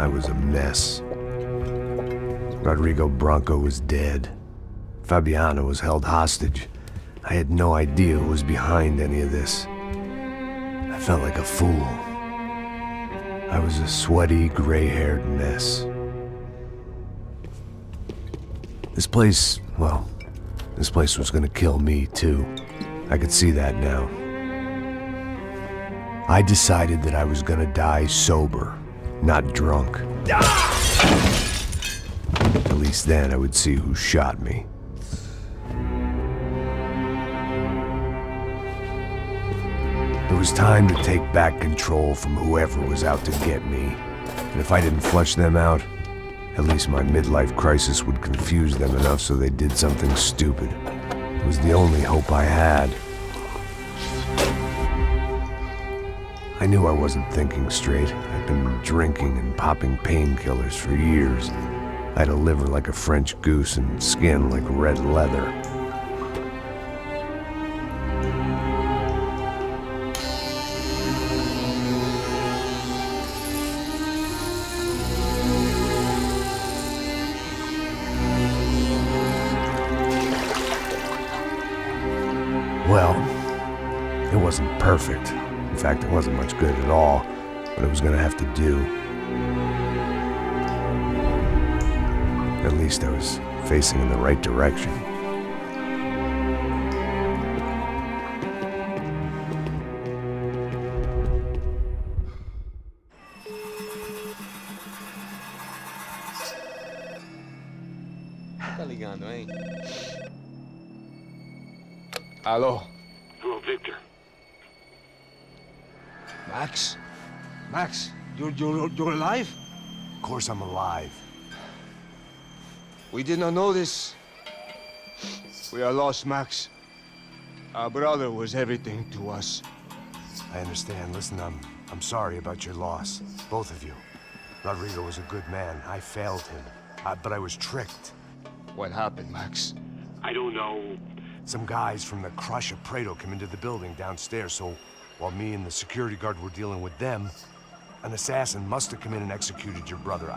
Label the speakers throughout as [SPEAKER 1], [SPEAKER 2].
[SPEAKER 1] I was a mess. Rodrigo Branco was dead. Fabiana was held hostage. I had no idea who was behind any of this. I felt like a fool. I was a sweaty, gray-haired mess. This place was gonna kill me, too. I could see that now. I decided that I was gonna die sober, not drunk. At least then I would see who shot me. It was time to take back control from whoever was out to get me. And if I didn't flush them out, at least my midlife crisis would confuse them enough so they did something stupid. It was the only hope I had. I knew I wasn't thinking straight. I'd been drinking and popping painkillers for years. I had a liver like a French goose and skin like red leather. Well, it wasn't perfect. In fact, it wasn't much good at all, but it was gonna have to do. At least I was facing in the right direction.
[SPEAKER 2] Tá ligando, hein? Alô?
[SPEAKER 3] Hello, Victor.
[SPEAKER 2] Max? Max, you're alive?
[SPEAKER 1] Of course I'm alive.
[SPEAKER 2] We did not know this. We are lost, Max. Our brother was everything to us.
[SPEAKER 1] I understand. Listen, I'm sorry about your loss. Both of you. Rodrigo was a good man. I failed him. But I was tricked.
[SPEAKER 2] What happened, Max?
[SPEAKER 3] I don't know.
[SPEAKER 1] Some guys from the Crush of Prado came into the building downstairs, so while me and the security guard were dealing with them, an assassin must have come in and executed your brother.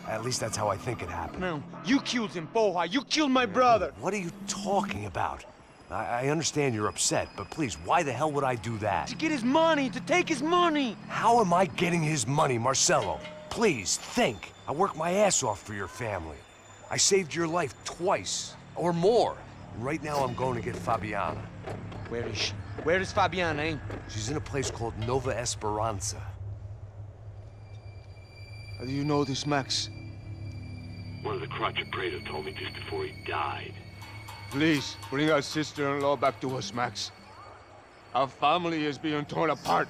[SPEAKER 1] At least that's how I think it happened.
[SPEAKER 4] No, you killed him, Porra. You killed my brother.
[SPEAKER 1] What are you talking about? I understand you're upset, but please, why the hell would I do that?
[SPEAKER 4] To get his money, to take his money.
[SPEAKER 1] How am I getting his money, Marcelo? Please, think. I worked my ass off for your family. I saved your life twice, or more. And right now I'm going to get Fabiana.
[SPEAKER 4] Where is she? Where is Fabiana, eh?
[SPEAKER 1] She's in a place called Nova Esperanza.
[SPEAKER 2] How do you know this, Max?
[SPEAKER 3] One of the Crotch of Prado told me just before he died.
[SPEAKER 2] Please, bring our sister-in-law back to us, Max. Our family is being torn apart.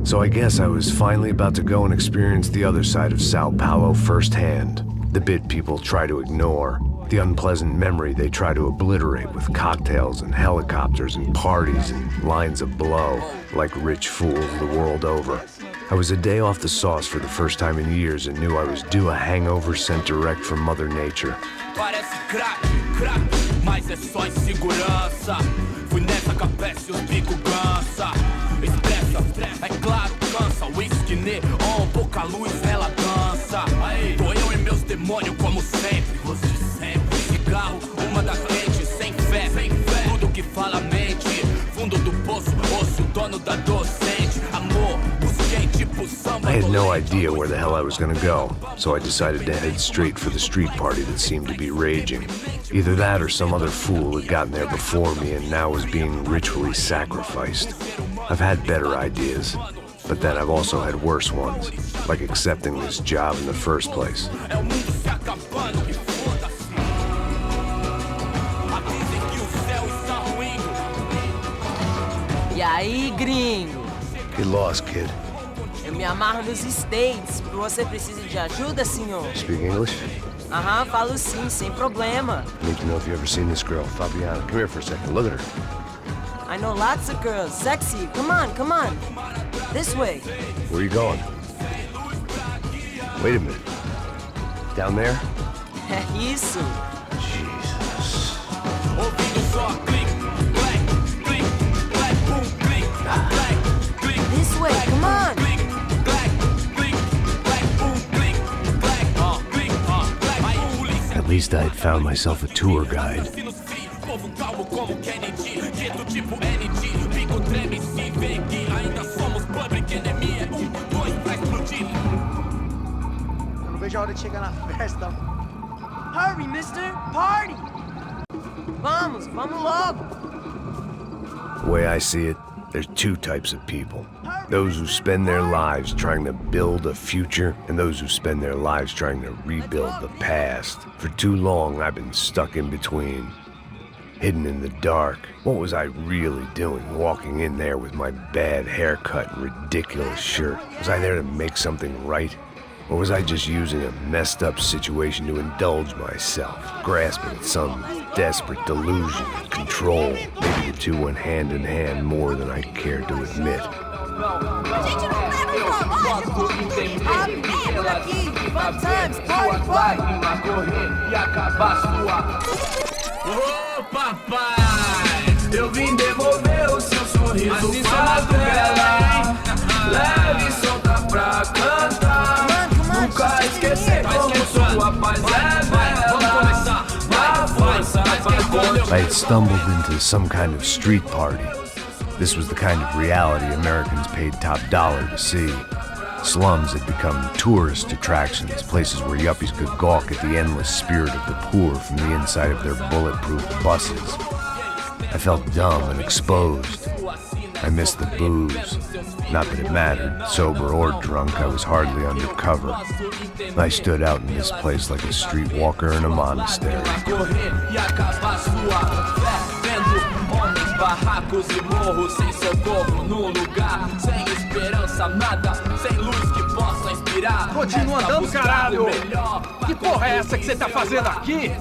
[SPEAKER 1] So I guess I was finally about to go and experience the other side of Sao Paulo firsthand. The bit people try to ignore. The unpleasant memory they try to obliterate with cocktails and helicopters and parties and lines of blow, like rich fools the world over. I was a day off the sauce for the first time in years and knew I was due a hangover sent direct from Mother Nature.
[SPEAKER 5] Parece crack, mas é só insegurança. Fui nessa capécia, os bico cansa. Expressa, é claro, cansa. Whisky, neon, pouca luz, ela dança. Tô eu e meus demônios como sempre. Você sempre. Cigarro, uma das frentes, sem fé. Tudo que fala mente. Fundo do poço, osso, dono da docente. Amor, busquei tipo samba.
[SPEAKER 1] I had no idea where the hell I was gonna go, so I decided to head straight for the street party that seemed to be raging. Either that or some other fool had gotten there before me and now was being ritually sacrificed. I've had better ideas, but then I've also had worse ones, like accepting this job in the first place.
[SPEAKER 6] E aí, gringo?
[SPEAKER 1] Get lost, kid.
[SPEAKER 6] Eu me amarro nos States. Você precisa de ajuda, senhor?
[SPEAKER 1] Speak English?
[SPEAKER 6] Aham, falo sim, sem problema.
[SPEAKER 1] I need to know if you've ever seen this girl, Fabiana. Come here for a second. Look at her.
[SPEAKER 6] I know lots of girls. Sexy. Come on, come on. This way.
[SPEAKER 1] Where are you going? Wait a minute. Down there?
[SPEAKER 6] É isso.
[SPEAKER 1] Jesus.
[SPEAKER 5] Ouvindo só clique, clack, clique, clack, boom, clique, clack, clique.
[SPEAKER 6] This way, come on.
[SPEAKER 5] Clique, clack, clique, clack, boom, clique, clack, clique, clack. Aí polícia.
[SPEAKER 1] At least I had found myself a tour guide.
[SPEAKER 5] Povo calmo como Kennedy, quieto tipo ND, pico treme se vê que ainda somos public enemy, é 1, 2 pra explodir.
[SPEAKER 7] Eu não vejo a hora de chegar na festa.
[SPEAKER 6] Hurry, mister. Party. Vamos logo.
[SPEAKER 1] The way I see it, there's two types of people. Those who spend their lives trying to build a future, and those who spend their lives trying to rebuild the past. For too long, I've been stuck in between. Hidden in the dark. What was I really doing walking in there with my bad haircut and ridiculous shirt? Was I there to make something right? Or was I just using a messed up situation to indulge myself, grasping at some desperate delusion of control? Maybe the two went hand in hand more than I cared to admit.
[SPEAKER 5] Ô papai, eu vim devolver o seu sorriso favela. Leve e solta pra cantar. Nunca esquecer como sua paz é bela. Na força
[SPEAKER 1] I had stumbled into some kind of street party. This was the kind of reality Americans paid top dollar to see. Slums had become tourist attractions, places where yuppies could gawk at the endless spirit of the poor from the inside of their bulletproof buses. I felt dumb and exposed. I missed the booze. Not that it mattered, sober or drunk, I was hardly under cover. I stood out in this place like a streetwalker in a monastery.
[SPEAKER 5] Barracos e morros sem socorro num lugar sem esperança, nada, sem luz que possa inspirar.
[SPEAKER 8] Continua andando, caralho! Que porra é essa que você tá fazendo aqui?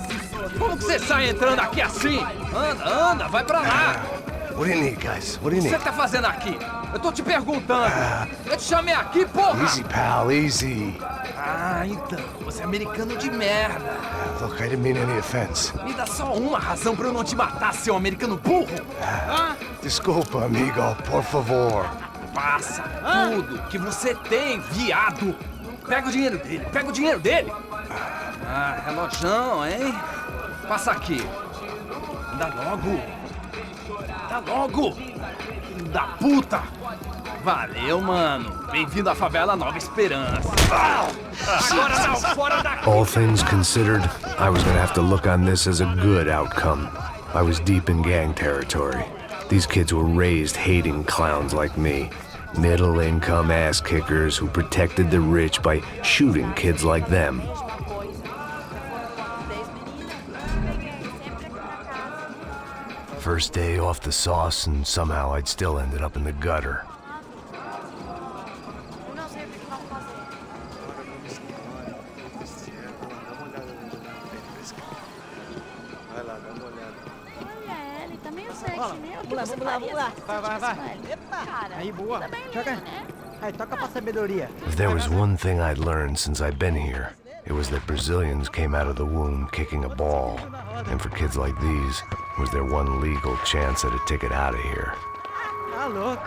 [SPEAKER 8] Como que você sai entrando aqui assim? Anda, vai pra lá!
[SPEAKER 1] What do you need, guys? What do you
[SPEAKER 8] O que
[SPEAKER 1] need?
[SPEAKER 8] você tá fazendo aqui? Eu tô te perguntando. Eu te chamei aqui, porra!
[SPEAKER 1] Easy, pal, easy.
[SPEAKER 8] Ah, então, você é americano de merda.
[SPEAKER 1] Look, I didn't mean any offense.
[SPEAKER 8] Me dá só uma razão pra eu não te matar, seu americano burro.
[SPEAKER 1] Desculpa, amigo, por favor.
[SPEAKER 8] Passa tudo que você tem, viado. Pega o dinheiro dele, Ah, relojão, hein? Passa aqui. Dá logo. Filho da puta. Valeu, mano. Bem-vindo à favela Nova Esperança. Agora não, fora daqui.
[SPEAKER 1] All things considered, I was gonna have to look on this as a good outcome. I was deep in gang territory. These kids were raised hating clowns like me. Middle-income ass-kickers who protected the rich by shooting kids like them. First day off the sauce, and somehow I'd still ended up in the gutter.
[SPEAKER 7] Vai lá, dá uma olhada.
[SPEAKER 9] Olha, ele tá meio sexy, né? O que
[SPEAKER 7] Vamos
[SPEAKER 9] você
[SPEAKER 7] lá,
[SPEAKER 9] faria
[SPEAKER 7] vamos lá.
[SPEAKER 9] se
[SPEAKER 7] Vai,
[SPEAKER 9] tivesse
[SPEAKER 7] vai.
[SPEAKER 9] com ele?
[SPEAKER 7] Epa.
[SPEAKER 9] Cara,
[SPEAKER 7] Aí, boa.
[SPEAKER 9] tá bem
[SPEAKER 7] Joga.
[SPEAKER 9] lindo, né?
[SPEAKER 7] Aí, toca pra sabedoria.
[SPEAKER 1] If there was one thing I'd learned since I'd been here, it was that Brazilians came out of the womb kicking a ball. And for kids like these, was their one legal chance at a ticket out of here.
[SPEAKER 7] Tá louco.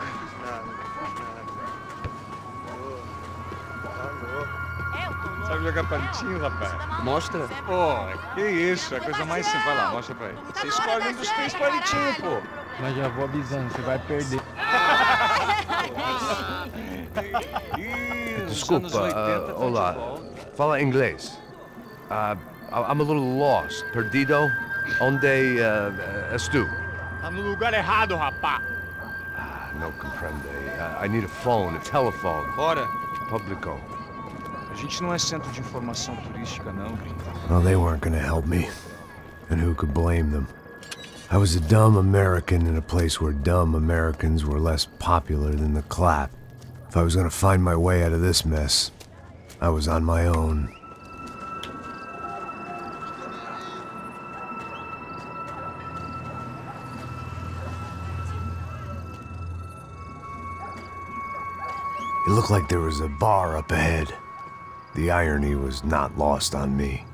[SPEAKER 2] Sabe jogar palitinho, rapaz?
[SPEAKER 7] Mostra.
[SPEAKER 2] Pô, que isso, é a coisa mais simples. Vai lá, mostra pra ele. Você escolhe um dos 3 palitinhos, pô.
[SPEAKER 10] Mas já vou avisando, você vai perder.
[SPEAKER 1] Desculpa, olá. Fala inglês. I'm a little lost. Perdido? Onde estou?
[SPEAKER 2] Tá no lugar errado, rapá.
[SPEAKER 1] No comprende. I need a phone, a telephone.
[SPEAKER 2] Bora.
[SPEAKER 1] Publico.
[SPEAKER 2] A gente não é centro de informação turística, não, gringo.
[SPEAKER 1] Well, they weren't gonna help me. And who could blame them? I was a dumb American in a place where dumb Americans were less popular than the clap. If I was gonna find my way out of this mess, I was on my own. It looked like there was a bar up ahead. The irony was not lost on me.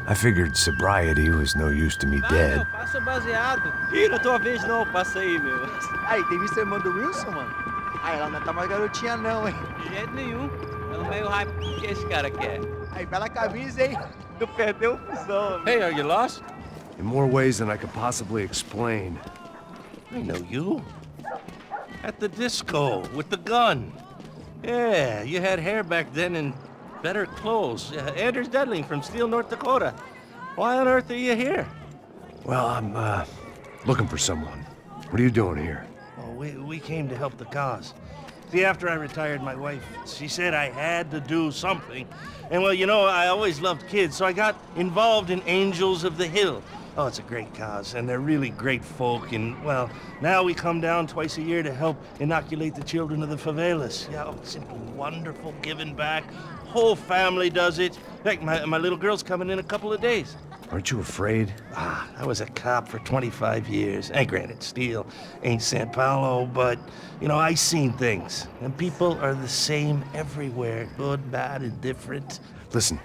[SPEAKER 1] I figured sobriety was no use to me dead.
[SPEAKER 11] Passa baseado. Ih, não é tua vez não, passa aí, meu.
[SPEAKER 7] Aí, tem visto a irmã do Wilson, mano? Aí, ela não tá mais garotinha não, hein?
[SPEAKER 11] De jeito nenhum. É no meio hype que esse cara quer.
[SPEAKER 7] Aí, bela camisa, hein? Não perdeu o fusão.
[SPEAKER 11] Hey, are you lost?
[SPEAKER 1] In more ways than I could possibly explain.
[SPEAKER 12] I know you. At the disco, with the gun. Yeah, you had hair back then and better clothes. Anders Dedling from Steele, North Dakota. Why on earth are you here?
[SPEAKER 1] Well, I'm, looking for someone. What are you doing here?
[SPEAKER 12] Well, we came to help the cause. See, after I retired, my wife, she said I had to do something. And well, you know, I always loved kids, so I got involved in Angels of the Hill. Oh, it's a great cause, and they're really great folk, and, well, now we come down twice a year to help inoculate the children of the favelas. Yeah, oh, simply wonderful, giving back. Whole family does it. In fact, my little girl's coming in a couple of days.
[SPEAKER 1] Aren't you afraid?
[SPEAKER 12] I was a cop for 25 years. And granted, Steele ain't San Paulo, but, you know, I seen things. And people are the same everywhere, good, bad, indifferent.
[SPEAKER 1] Listen,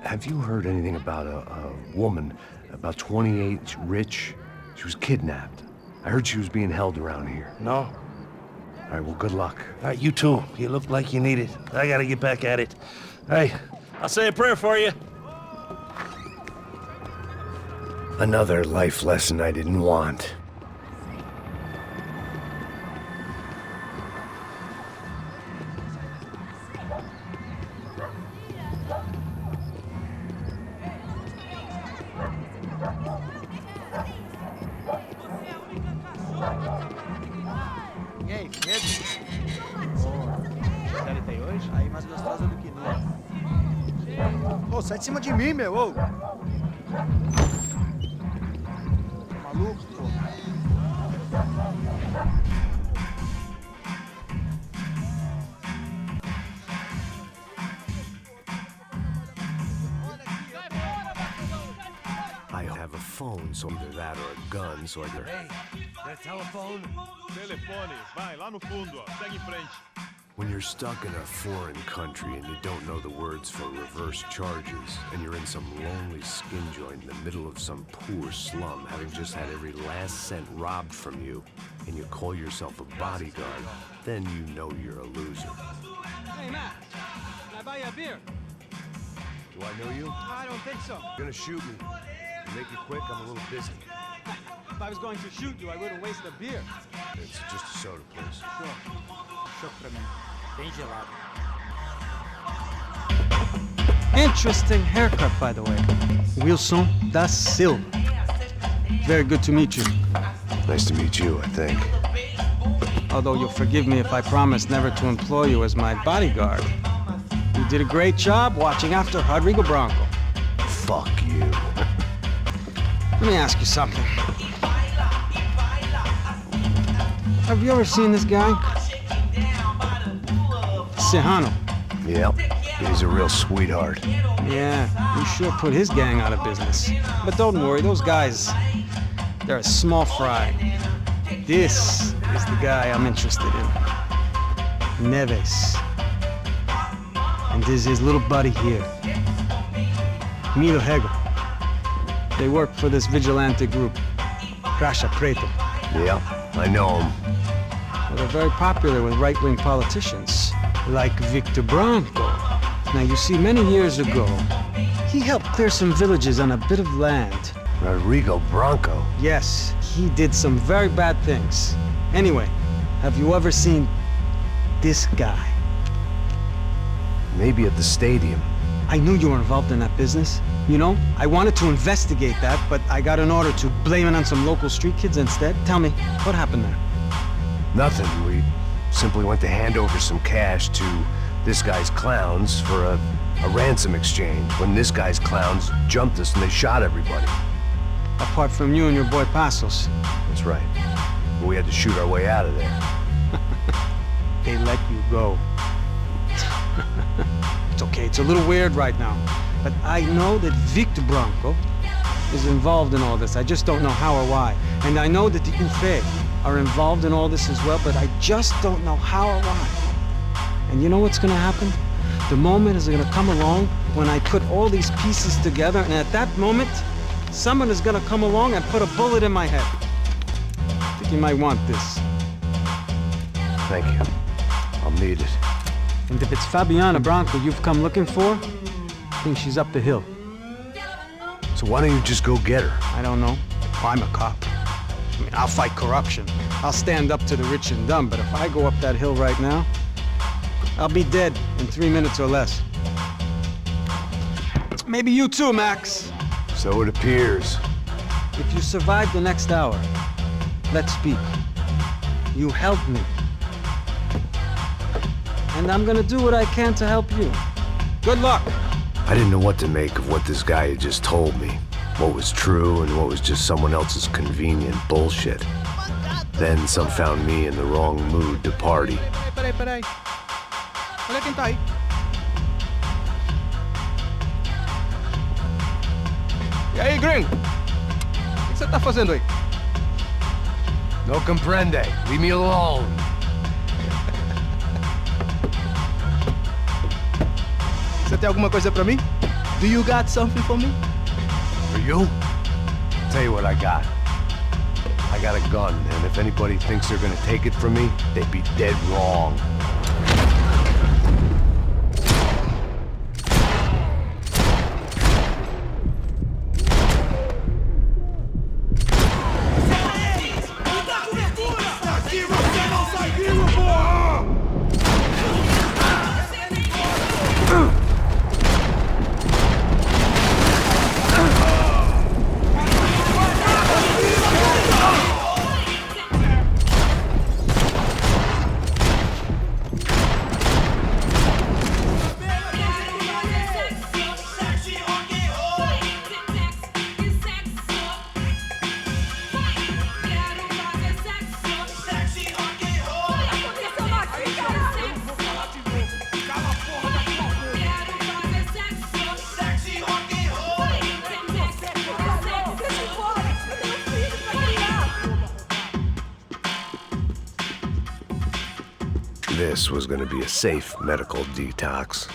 [SPEAKER 1] have you heard anything about a woman, about 28, rich? She was kidnapped. I heard she was being held around here.
[SPEAKER 12] No.
[SPEAKER 1] All right, well, good luck.
[SPEAKER 12] All right, you too. You look like you need it. I gotta get back at it. Hey, I'll say a prayer for you.
[SPEAKER 1] Another life lesson I didn't want.
[SPEAKER 7] E aí, medo? Oh, ele tem hoje? Aí, mais gostosa do que nunca. Ô, sai de cima de mim, meu, ô! Maluco, pô.
[SPEAKER 1] I have a phone, so either that or a gun, so I could...
[SPEAKER 3] Hey, that telephone?
[SPEAKER 13] Telefone, vai, lá no fundo, ó. Segue em frente.
[SPEAKER 1] When you're stuck in a foreign country and you don't know the words for reverse charges, and you're in some lonely skin joint in the middle of some poor slum, having just had every last cent robbed from you, and you call yourself a bodyguard, then you know you're a loser.
[SPEAKER 14] Hey, Matt, can I buy you a beer?
[SPEAKER 1] Do I know you?
[SPEAKER 14] I don't think so.
[SPEAKER 1] You're gonna shoot me. Make it quick, I'm a little busy.
[SPEAKER 14] If I was going to shoot you, I wouldn't waste a beer.
[SPEAKER 1] It's just a soda, please.
[SPEAKER 14] Sure. Choco pra mim. Bem gelado. Interesting haircut, by the way. Wilson da Silva. Very good to meet you.
[SPEAKER 1] Nice to meet you, I think.
[SPEAKER 14] Although you'll forgive me if I promise never to employ you as my bodyguard. You did a great job watching after Rodrigo Branco.
[SPEAKER 1] Fuck you.
[SPEAKER 14] Let me ask you something. Have you ever seen this guy? Serrano.
[SPEAKER 1] Yep, he's a real sweetheart.
[SPEAKER 14] Yeah, you sure put his gang out of business. But don't worry, those guys, they're a small fry. This is the guy I'm interested in. Neves. And this is his little buddy here. Milo Hegel. They work for this vigilante group, Caixa Preto.
[SPEAKER 1] Yeah, I know him.
[SPEAKER 14] Well, they're very popular with right-wing politicians, like Victor Branco. Now, you see, many years ago, he helped clear some villages on a bit of land.
[SPEAKER 1] Rodrigo Branco?
[SPEAKER 14] Yes, he did some very bad things. Anyway, have you ever seen this guy?
[SPEAKER 1] Maybe at the stadium.
[SPEAKER 14] I knew you were involved in that business. You know, I wanted to investigate that, but I got an order to blame it on some local street kids instead. Tell me, what happened there?
[SPEAKER 1] Nothing. We simply went to hand over some cash to this guy's clowns for a ransom exchange when this guy's clowns jumped us and they shot everybody.
[SPEAKER 14] Apart from you and your boy Passos.
[SPEAKER 1] That's right. But we had to shoot our way out of there.
[SPEAKER 14] They let you go. It's okay, it's a little weird right now. But I know that Victor Branco is involved in all this. I just don't know how or why. And I know that the UFE are involved in all this as well, but I just don't know how or why. And you know what's gonna happen? The moment is gonna come along when I put all these pieces together, and at that moment, someone is gonna come along and put a bullet in my head. I think you might want this.
[SPEAKER 1] Thank you. I'll need it.
[SPEAKER 14] And if it's Fabiana Branco you've come looking for, I think she's up the hill.
[SPEAKER 1] So why don't you just go get her?
[SPEAKER 14] I don't know. I'm a cop. I mean, I'll fight corruption. I'll stand up to the rich and dumb, but if I go up that hill right now, I'll be dead in 3 minutes or less. Maybe you too, Max.
[SPEAKER 1] So it appears.
[SPEAKER 14] If you survive the next hour, let's speak. You helped me. And I'm gonna do what I can to help you. Good luck!
[SPEAKER 1] I didn't know what to make of what this guy had just told me. What was true and what was just someone else's convenient bullshit. Then some found me in the wrong mood to party.
[SPEAKER 7] Peraí. Olha quem tá aí. E aí, gringo? O que você tá fazendo aí?
[SPEAKER 1] No comprende. Leave me alone.
[SPEAKER 7] Você tem alguma coisa pra mim? Do you got something for me?
[SPEAKER 1] For you? Tell you what I got. I got a gun, and if anybody thinks they're gonna take it from me, they'd be dead wrong. This was gonna be a safe medical detox.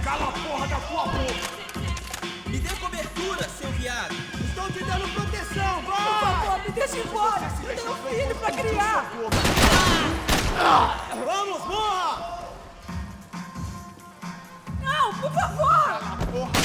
[SPEAKER 5] Cala a porra da tua boca! Me dê cobertura, seu viado! Estou te dando proteção, vai! Por favor, me deixe embora! Eu tenho um filho pra criar! Vamos, morra! Não, por favor! Cala a porra!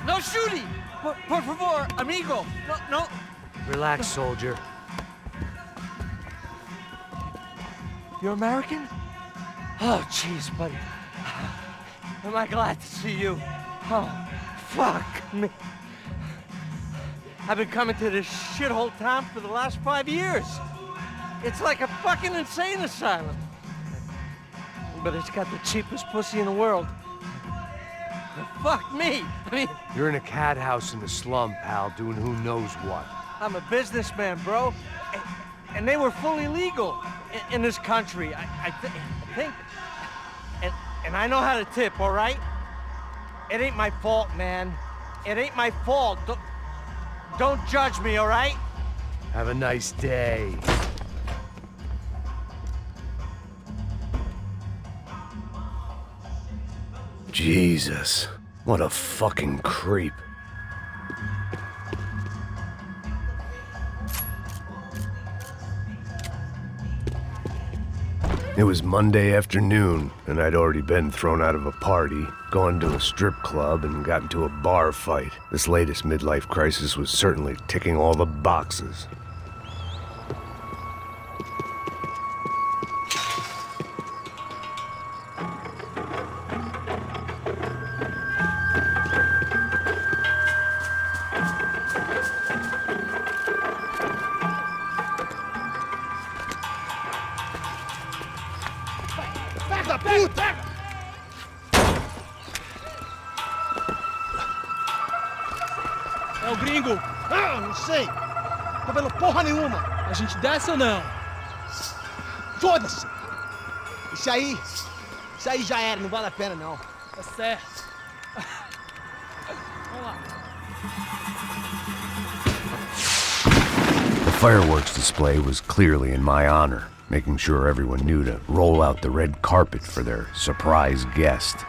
[SPEAKER 4] No shooting! Por favor, amigo! No.
[SPEAKER 15] Relax, soldier.
[SPEAKER 4] You're American? Oh, jeez, buddy. Am I glad to see you? Oh, fuck me. I've been coming to this shithole town for the last 5 years. It's like a fucking insane asylum. But it's got the cheapest pussy in the world. Fuck me! I mean...
[SPEAKER 15] You're in a cat house in the slum, pal, doing who knows what.
[SPEAKER 4] I'm a businessman, bro. And they were fully legal. in this country. I think, and I know how to tip, all right? It ain't my fault, man. It ain't my fault. Don't judge me, all right?
[SPEAKER 15] Have a nice day.
[SPEAKER 1] Jesus, what a fucking creep. It was Monday afternoon, and I'd already been thrown out of a party, gone to a strip club, and got into a bar fight. This latest midlife crisis was certainly ticking all the boxes.
[SPEAKER 7] Da puta!
[SPEAKER 16] É o gringo.
[SPEAKER 7] Ah, não sei. Tô vendo porra nenhuma.
[SPEAKER 16] A gente desce ou não?
[SPEAKER 7] Foda-se. Isso aí já era, não vale a pena não.
[SPEAKER 16] Tá certo. Vamos lá.
[SPEAKER 1] The fireworks display was clearly in my honor, making sure everyone knew to roll out the red carpet for their surprise guest.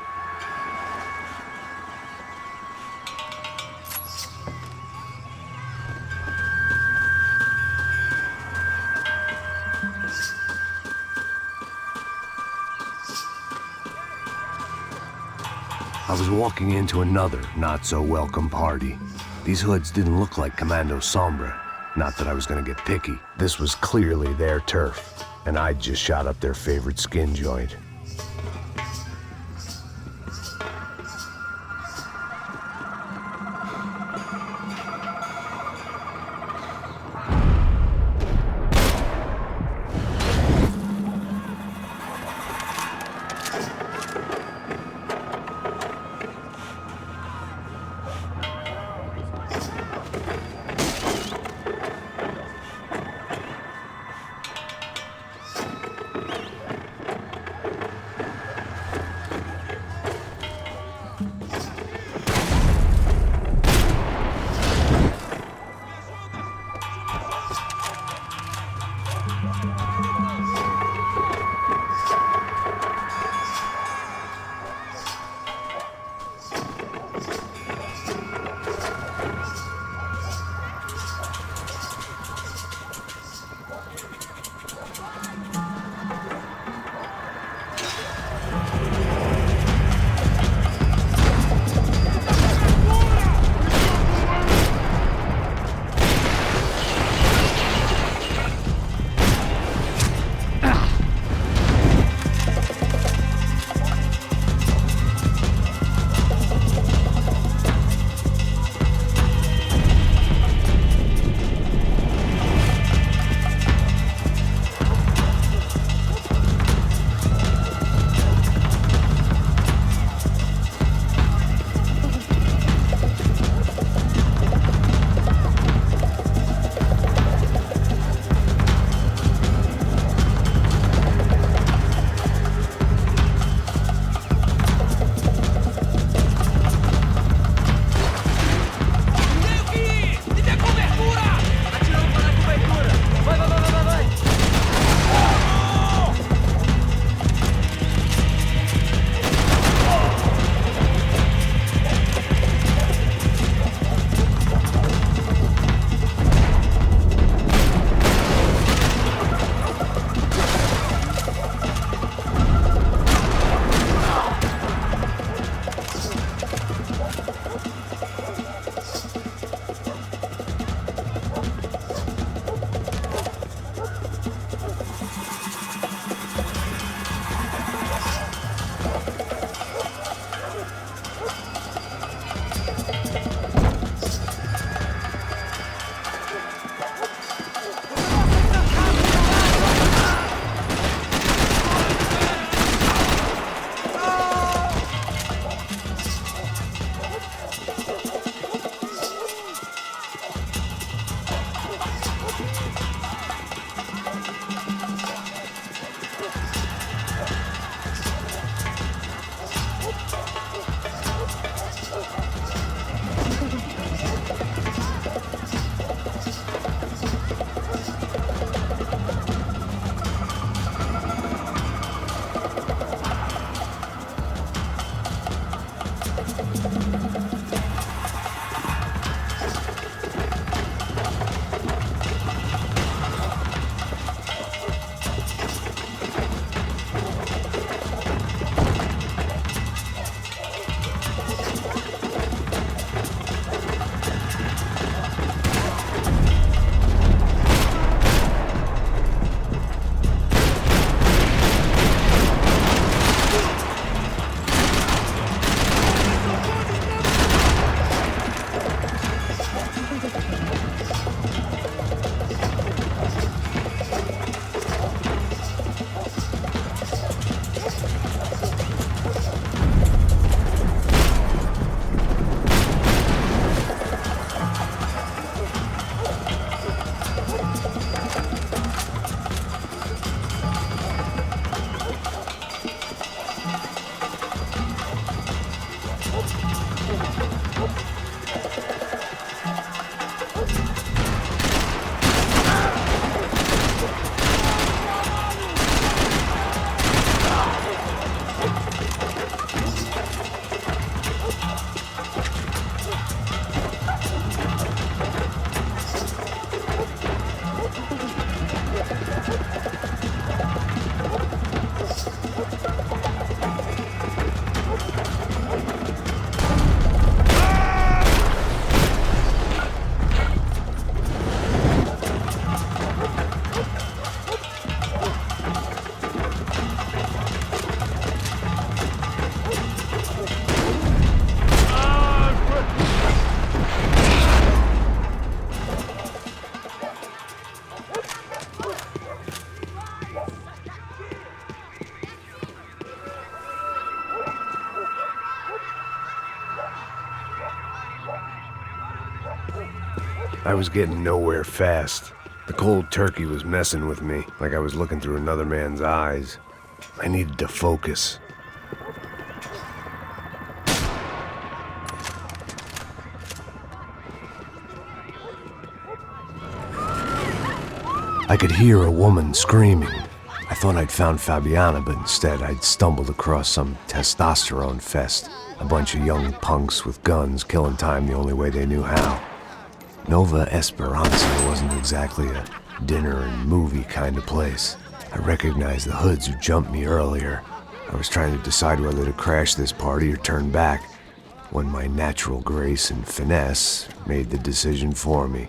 [SPEAKER 1] I was walking into another not-so-welcome party. These hoods didn't look like Commando Sombra. Not that I was gonna get picky. This was clearly their turf, and I'd just shot up their favorite skin joint. I was getting nowhere fast. The cold turkey was messing with me, like I was looking through another man's eyes. I needed to focus. I could hear a woman screaming. I thought I'd found Fabiana, but instead I'd stumbled across some testosterone fest. A bunch of young punks with guns killing time the only way they knew how. Nova Esperanza wasn't exactly a dinner and movie kind of place. I recognized the hoods who jumped me earlier. I was trying to decide whether to crash this party or turn back, when my natural grace and finesse made the decision for me.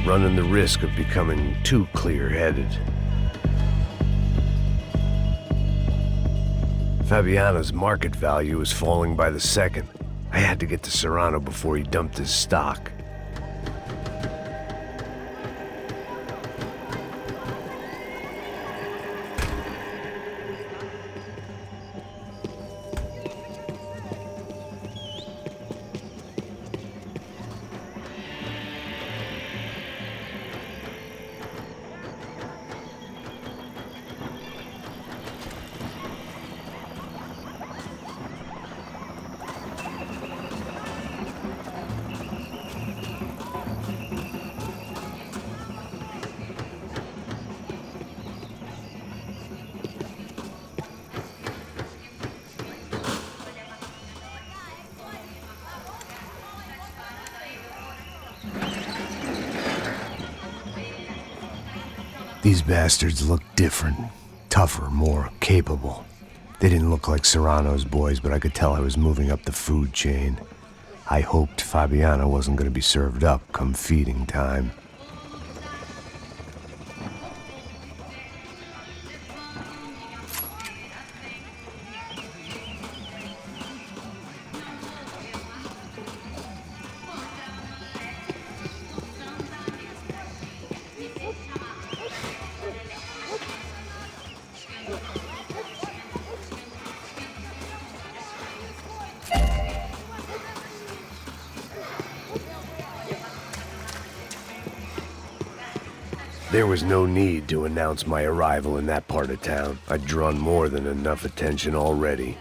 [SPEAKER 1] running the risk of becoming too clear-headed. Fabiana's market value was falling by the second. I had to get to Serrano before he dumped his stock. These bastards looked different, tougher, more capable. They didn't look like Serrano's boys, but I could tell I was moving up the food chain. I hoped Fabiana wasn't going to be served up come feeding time. There was no need to announce my arrival in that part of town. I'd drawn more than enough attention already.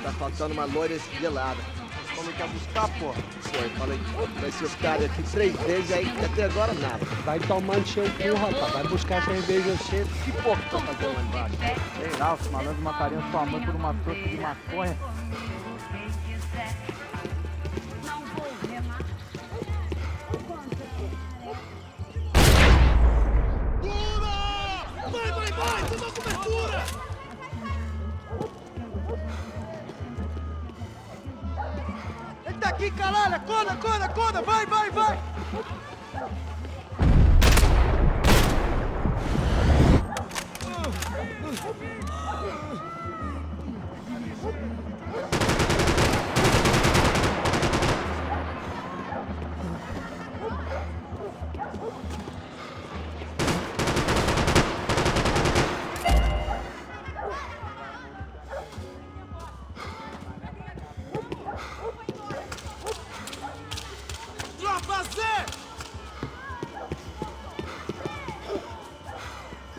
[SPEAKER 17] Tá faltando uma loira esguelada. Como que é buscar, pô? Foi, falei, vai ser os caras aqui 3 vezes aí, até agora nada. Vai tomar no seu cu, rapaz. Vai buscar cerveja cedo. Que porra que tá fazendo lá embaixo? Sei lá, os malandros matariam sua mãe por uma trouxa de maconha.
[SPEAKER 7] Ele tá aqui, caralho! Acorda! Vai!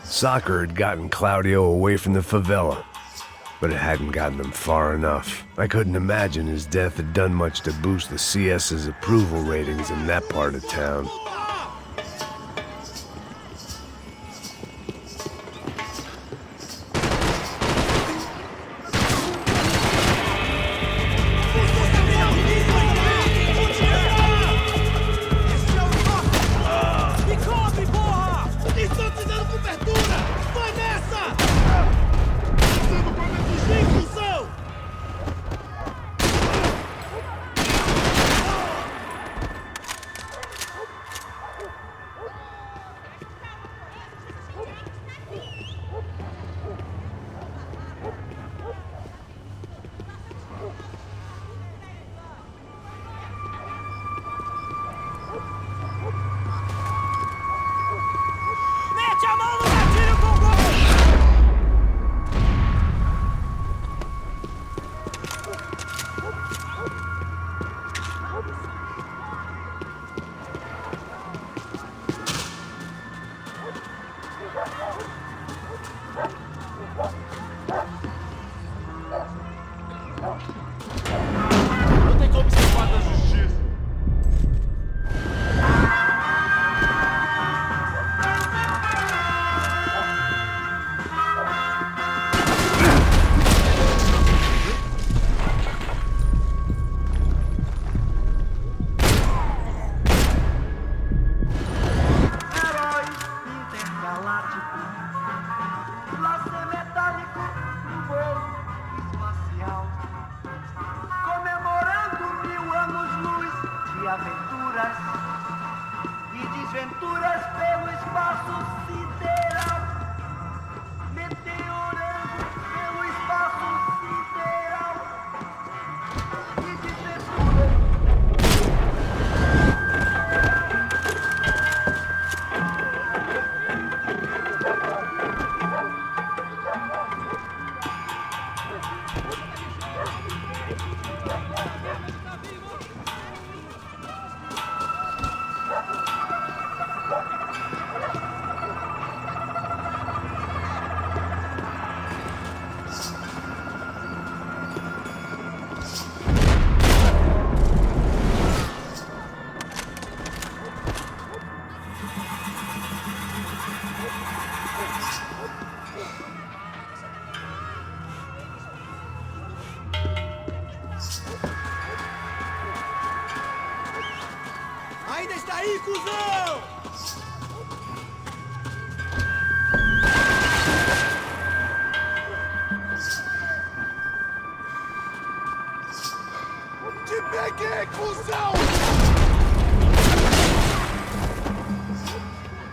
[SPEAKER 1] Soccer had gotten Claudio away from the favela, but it hadn't gotten him far enough. I couldn't imagine his death had done much to boost the CS's approval ratings in that part of town.
[SPEAKER 18] aventuras e desventuras pelo espaço sideral, meteorando pelo espaço sideral e desventuras.
[SPEAKER 19] Ainda está aí, cuzão! Te peguei, cuzão!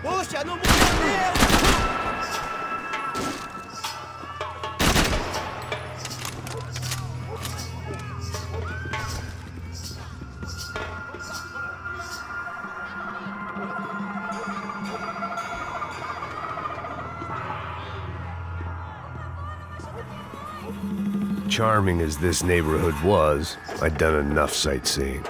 [SPEAKER 19] Poxa, não morreu!
[SPEAKER 1] Charming as this neighborhood was, I'd done enough sightseeing.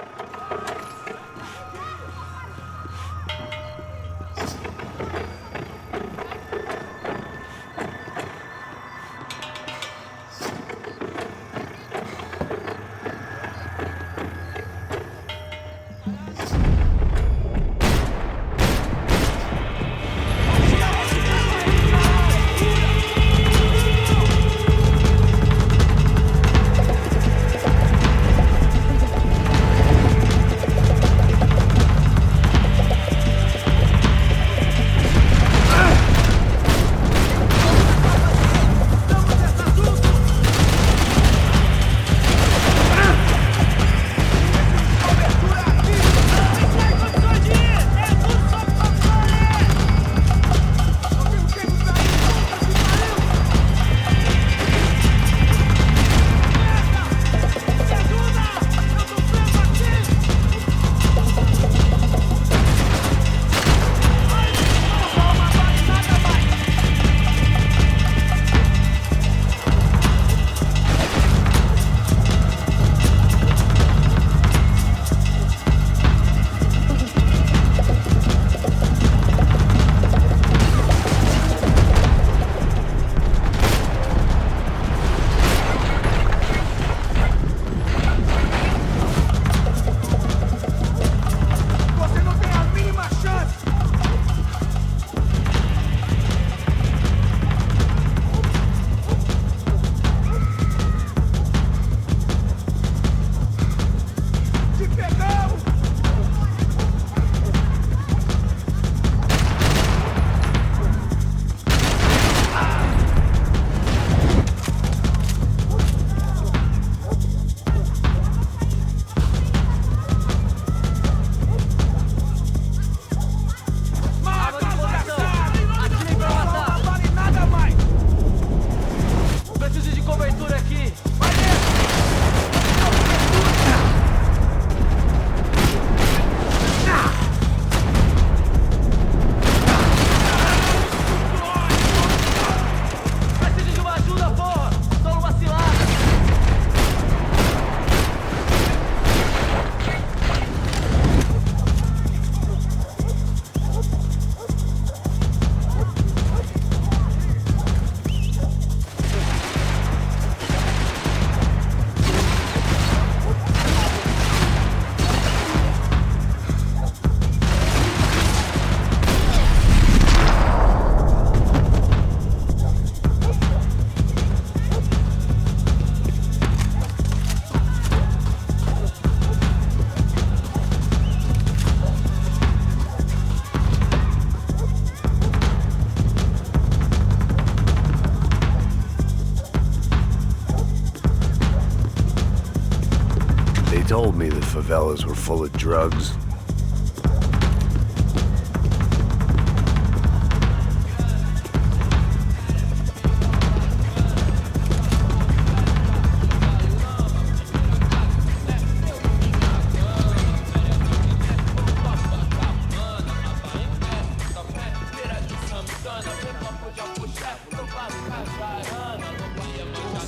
[SPEAKER 1] told me the favelas were full of drugs.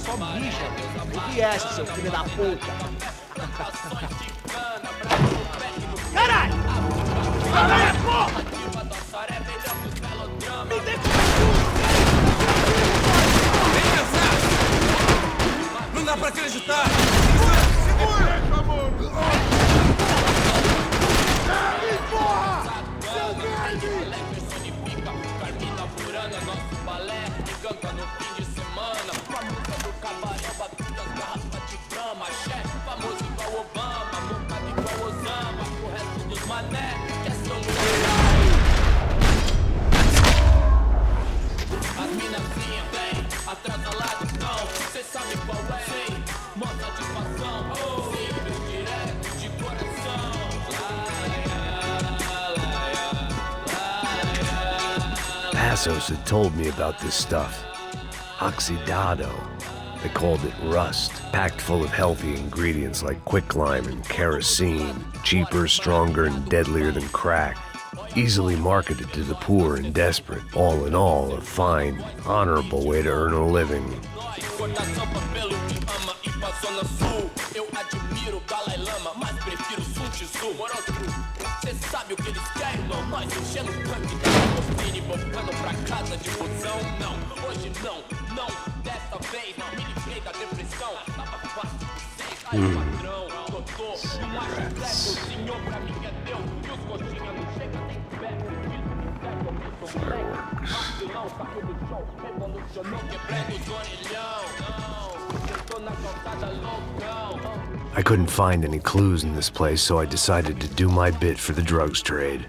[SPEAKER 17] Só mija. O que é esse, seu filho da puta? Caralho! Caralho, porra! Me dê
[SPEAKER 5] Não dá pra acreditar!
[SPEAKER 19] Segura! Ei, porra! Seu verde!
[SPEAKER 5] Nosso balé que canta no fim de semana. Com a música do cabaré, batendo as garrafas de grama. Chefe famoso igual Obama, bocado igual Osama. O resto dos mané quer ser um herói. As minazinhas vem, atrasaladas não. Cê sabe qual é, hein? Mó satisfação, simples, direto, de coração.
[SPEAKER 1] Passos had told me about this stuff. Oxidado. They called it rust, packed full of healthy ingredients like quicklime and kerosene, cheaper, stronger, and deadlier than crack. Easily marketed to the poor and desperate. All in all, a fine, honorable way to earn a living.
[SPEAKER 5] Eu admiro o Dalai Lama, mas prefiro Sun Tzu. Cê sabe o que eles querem, irmão? Nós enchendo o tanque da gasolina e voltando pra casa de busão. Não, hoje não, não, dessa vez me livrei da depressão. Tava fácil, sem aí, patrão, doutor. O macho completo, o senhor pra mim é Deus. E os coxinhas não chegam nem perto. Eu sou moleque, vacilão, saco do show. Revolucionou, quebrando os orelhão. Eu tô na calçada loucão.
[SPEAKER 1] I couldn't find any clues in this place, so I decided to do my bit for the drugs trade.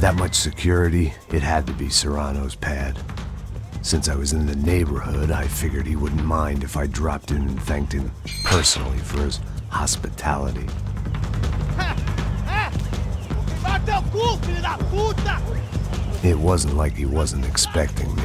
[SPEAKER 1] That much security, it had to be Serrano's pad. Since I was in the neighborhood, I figured he wouldn't mind if I dropped in and thanked him personally for his hospitality. It wasn't like he wasn't expecting me.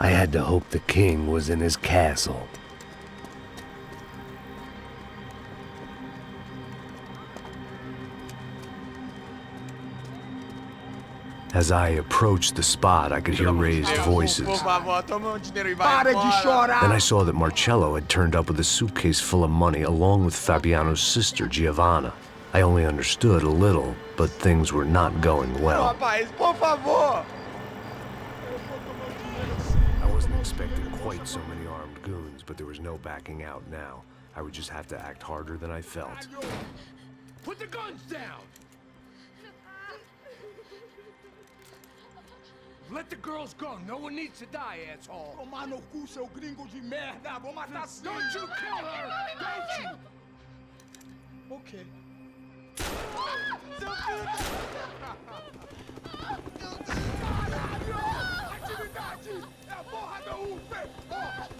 [SPEAKER 1] I had to hope the king was in his castle. As I approached the spot, I could hear raised voices.
[SPEAKER 19] Por favor, toma dinheiro e vai
[SPEAKER 18] Para de chorar!
[SPEAKER 1] Then I saw that Marcello had turned up with a suitcase full of money along with Fabiano's sister, Giovanna. I only understood a little, but things were not going well.
[SPEAKER 19] Rapaz, por favor!
[SPEAKER 1] I wasn't expecting quite so many armed goons, but there was no backing out now. I would just have to act harder than I felt.
[SPEAKER 19] Put the guns down! Let the girls go. No one needs to die, asshole. Tomar no cu, seu gringo de merda. Vou matar sim. Don't you kill her! Don't you? Okay. Seu filho Caralho! Atividade! É a porra da UP!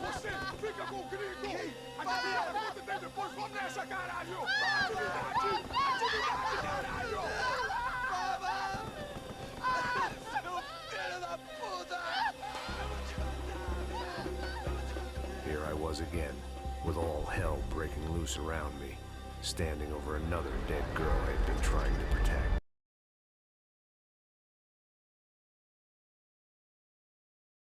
[SPEAKER 19] Você fica com o gringo! Adivinha a conta dele depois? Vamos nessa, caralho! Atividade! Atividade, caralho!
[SPEAKER 1] Here I was again, with all hell breaking loose around me, standing over another dead girl I had been trying to protect.